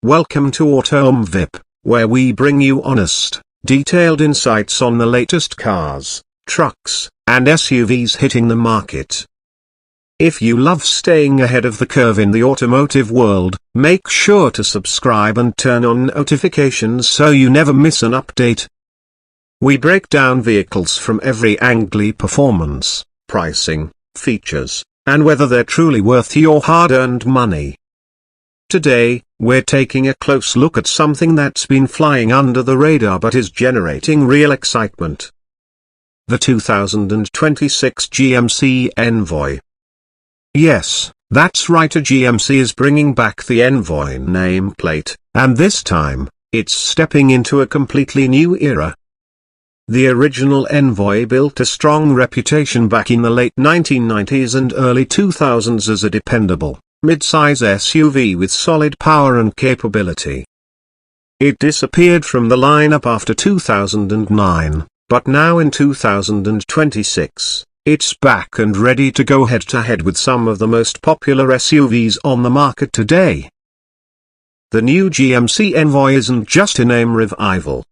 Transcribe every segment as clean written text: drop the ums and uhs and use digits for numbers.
Welcome to Mvip, where we bring you honest, detailed insights on the latest cars, trucks, and SUVs hitting the market. If you love staying ahead of the curve in the automotive world, make sure to subscribe and turn on notifications so you never miss an update. We break down vehicles from every angle: performance, pricing, features, and whether they're truly worth your hard-earned money. Today, we're taking a close look at something that's been flying under the radar but is generating real excitement. The 2026 GMC Envoy. Yes, that's right, a GMC is bringing back the Envoy nameplate, and this time, it's stepping into a completely new era. The original Envoy built a strong reputation back in the late 1990s and early 2000s as a dependable, mid-size SUV with solid power and capability. It disappeared from the lineup after 2009, but now in 2026, it's back and ready to go head-to-head with some of the most popular SUVs on the market today. The new GMC Envoy isn't just a name revival.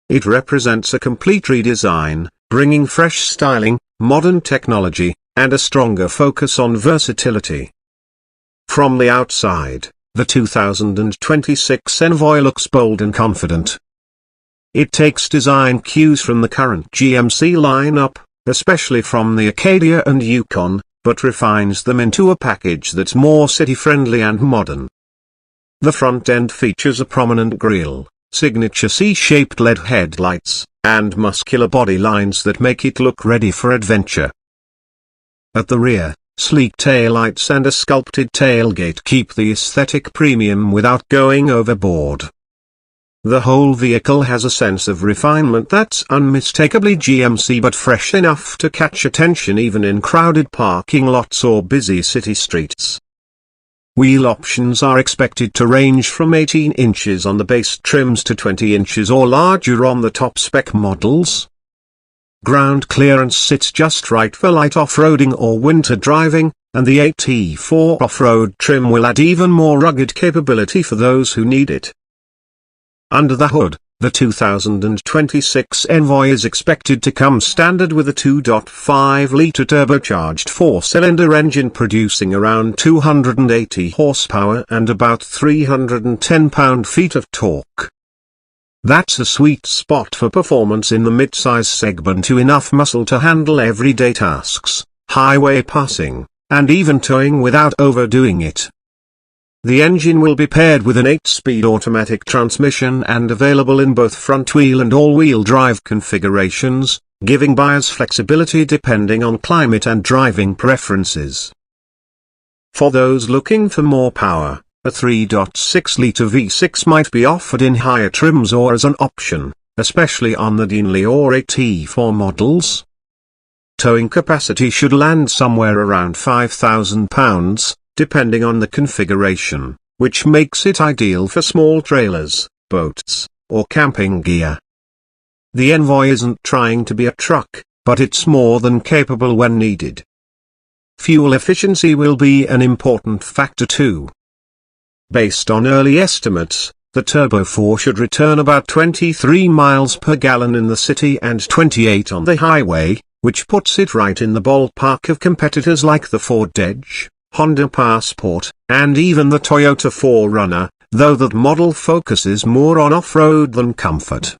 It represents a complete redesign, bringing fresh styling, modern technology, and a stronger focus on versatility. From the outside, the 2026 Envoy looks bold and confident. It takes design cues from the current GMC lineup, especially from the Acadia and Yukon, but refines them into a package that's more city-friendly and modern. The front end features a prominent grille, signature C-shaped LED headlights, and muscular body lines that make it look ready for adventure. At the rear, sleek taillights and a sculpted tailgate keep the aesthetic premium without going overboard. The whole vehicle has a sense of refinement that's unmistakably GMC but fresh enough to catch attention even in crowded parking lots or busy city streets. Wheel options are expected to range from 18 inches on the base trims to 20 inches or larger on the top-spec models. Ground clearance sits just right for light off-roading or winter driving, and the AT4 off-road trim will add even more rugged capability for those who need it. Under the hood, the 2026 Envoy is expected to come standard with a 2.5-litre turbocharged 4-cylinder engine producing around 280 horsepower and about 310 pound-feet of torque. That's a sweet spot for performance in the mid-size segment, with enough muscle to handle everyday tasks, highway passing, and even towing without overdoing it. The engine will be paired with an 8-speed automatic transmission and available in both front-wheel and all-wheel drive configurations, giving buyers flexibility depending on climate and driving preferences. For those looking for more power, a 3.6-litre V6 might be offered in higher trims or as an option, especially on the Denali or AT4 models. Towing capacity should land somewhere around 5,000 pounds, depending on the configuration, which makes it ideal for small trailers, boats, or camping gear. The Envoy isn't trying to be a truck, but it's more than capable when needed. Fuel efficiency will be an important factor too. Based on early estimates, the Turbo 4 should return about 23 miles per gallon in the city and 28 on the highway, which puts it right in the ballpark of competitors like the Ford Edge, Honda Passport, and even the Toyota 4Runner, though that model focuses more on off-road than comfort.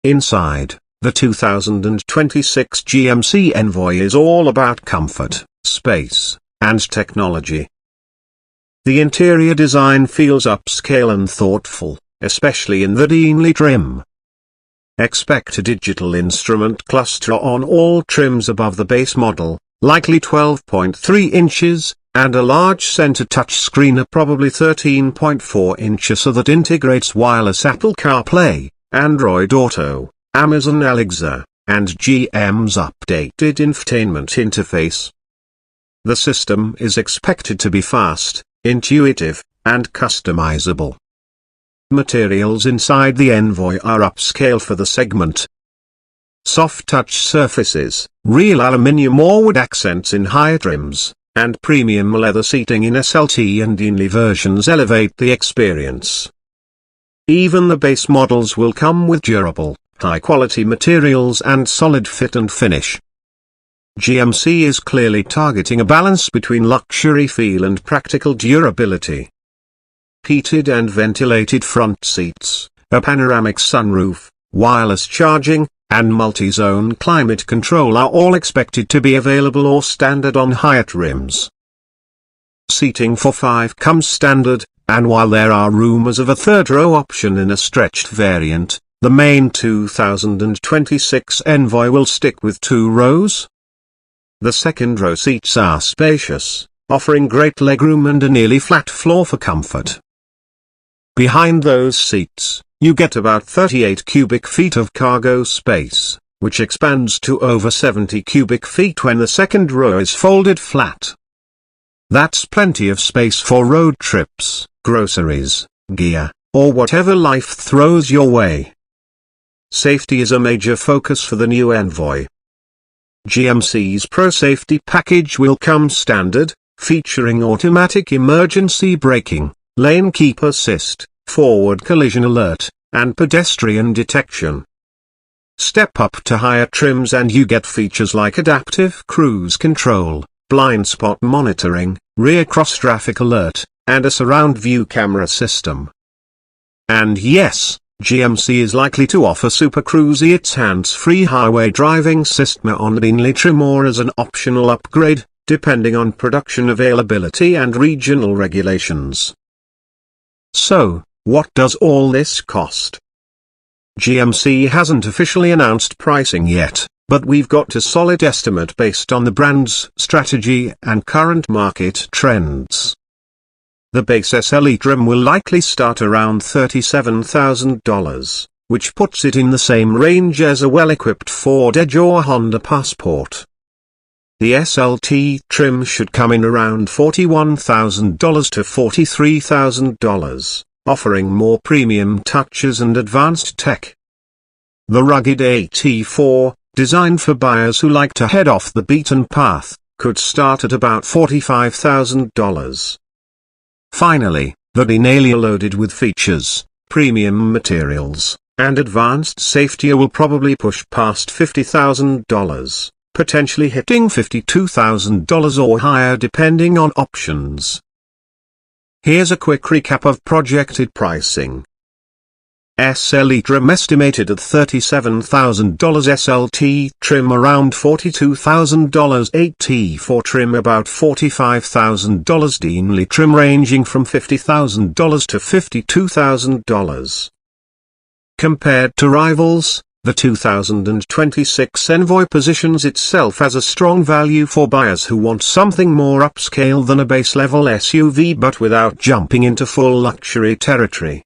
Inside, the 2026 GMC Envoy is all about comfort, space, and technology. The interior design feels upscale and thoughtful, especially in the Denali trim. Expect a digital instrument cluster on all trims above the base model, likely 12.3 inches, and a large center touchscreen of probably 13.4 inches so that integrates wireless Apple CarPlay, Android Auto, Amazon Alexa, and GM's updated infotainment interface. The system is expected to be fast, intuitive, and customizable. Materials inside the Envoy are upscale for the segment. Soft touch surfaces, real aluminium or wood accents in higher trims, and premium leather seating in SLT and Denali versions elevate the experience. Even the base models will come with durable, high-quality materials and solid fit and finish. GMC is clearly targeting a balance between luxury feel and practical durability. Heated and ventilated front seats, a panoramic sunroof, wireless charging, and multi-zone climate control are all expected to be available or standard on higher trims. Seating for 5 comes standard, and while there are rumors of a third row option in a stretched variant, the main 2026 Envoy will stick with 2 rows. The second row seats are spacious, offering great legroom and a nearly flat floor for comfort. Behind those seats, you get about 38 cubic feet of cargo space, which expands to over 70 cubic feet when the second row is folded flat. That's plenty of space for road trips, groceries, gear, or whatever life throws your way. Safety is a major focus for the new Envoy. GMC's Pro Safety package will come standard, featuring automatic emergency braking, lane keep assist, forward collision alert, and pedestrian detection. Step up to higher trims and you get features like adaptive cruise control, blind spot monitoring, rear cross-traffic alert, and a surround view camera system. And yes, GMC is likely to offer Super Cruise its hands-free highway driving system on the Denali trim or as an optional upgrade, depending on production availability and regional regulations. So, what does all this cost? GMC hasn't officially announced pricing yet, but we've got a solid estimate based on the brand's strategy and current market trends. The base SLE trim will likely start around $37,000, which puts it in the same range as a well-equipped Ford Edge or Honda Passport. The SLT trim should come in around $41,000 to $43,000, offering more premium touches and advanced tech. The rugged AT4, designed for buyers who like to head off the beaten path, could start at about $45,000. Finally, the Denali loaded with features, premium materials, and advanced safety will probably push past $50,000, potentially hitting $52,000 or higher depending on options. Here's a quick recap of projected pricing. SLE trim estimated at $37,000, SLT trim around $42,000, AT4 trim about $45,000, Denali trim ranging from $50,000 to $52,000. Compared to rivals, the 2026 Envoy positions itself as a strong value for buyers who want something more upscale than a base-level SUV but without jumping into full luxury territory.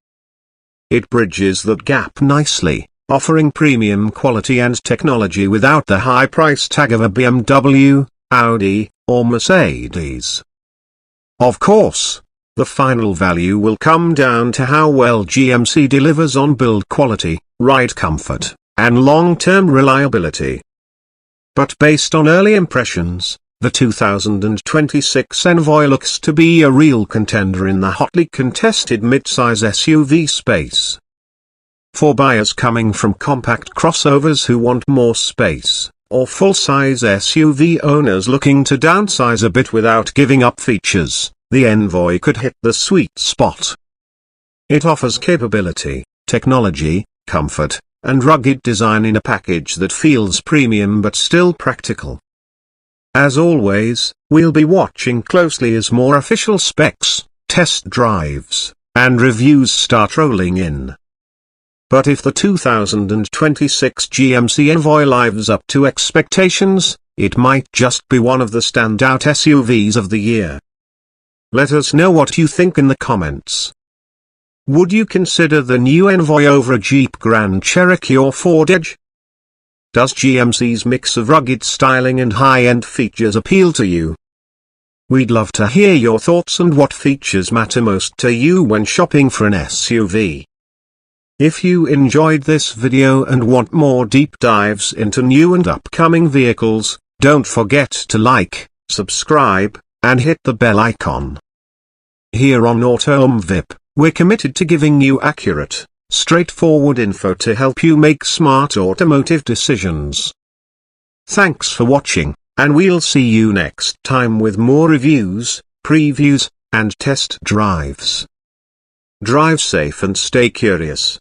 It bridges that gap nicely, offering premium quality and technology without the high price tag of a BMW, Audi, or Mercedes. Of course, the final value will come down to how well GMC delivers on build quality, ride comfort, and long-term reliability. But based on early impressions, the 2026 Envoy looks to be a real contender in the hotly contested midsize SUV space. For buyers coming from compact crossovers who want more space, or full-size SUV owners looking to downsize a bit without giving up features, the Envoy could hit the sweet spot. It offers capability, technology, comfort, and rugged design in a package that feels premium but still practical. As always, we'll be watching closely as more official specs, test drives, and reviews start rolling in. But if the 2026 GMC Envoy lives up to expectations, it might just be one of the standout SUVs of the year. Let us know what you think in the comments. Would you consider the new Envoy over a Jeep Grand Cherokee or Ford Edge? Does GMC's mix of rugged styling and high-end features appeal to you? We'd love to hear your thoughts and what features matter most to you when shopping for an SUV. If you enjoyed this video and want more deep dives into new and upcoming vehicles, don't forget to like, subscribe, and hit the bell icon. Here on Mvip, we're committed to giving you accurate, straightforward info to help you make smart automotive decisions. Thanks for watching, and we'll see you next time with more reviews, previews, and test drives. Drive safe and stay curious.